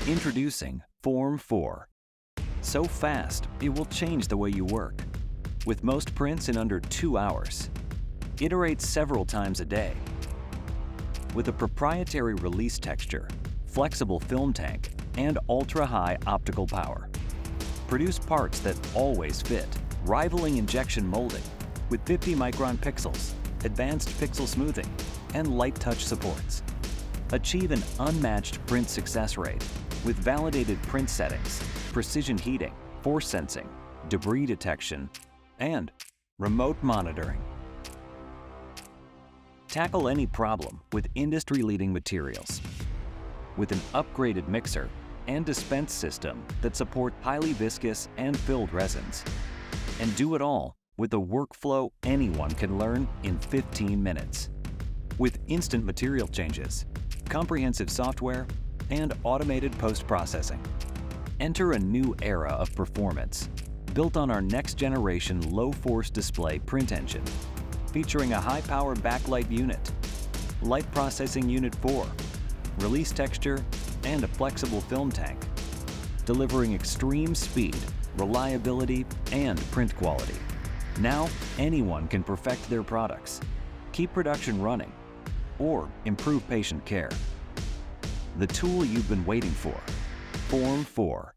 Introducing Form 4. So fast, it will change the way you work. With most prints in under 2 hours. Iterate several times a day. With a proprietary release texture, flexible film tank, and ultra-high optical power. Produce parts that always fit, rivaling injection molding with 50-micron pixels, advanced pixel smoothing, and light touch supports. Achieve an unmatched print success rate with validated print settings, precision heating, force sensing, debris detection, and remote monitoring. Tackle any problem with industry-leading materials. With an upgraded mixer and dispense system that support highly viscous and filled resins. And do it all with a workflow anyone can learn in 15 minutes. With instant material changes, comprehensive software, and automated post-processing. Enter a new era of performance, built on our next-generation low-force display print engine, featuring a high-power backlight unit, light processing unit 4, release texture, and a flexible film tank, delivering extreme speed, reliability, and print quality. Now, anyone can perfect their products, keep production running, or improve patient care. The tool you've been waiting for, Form 4.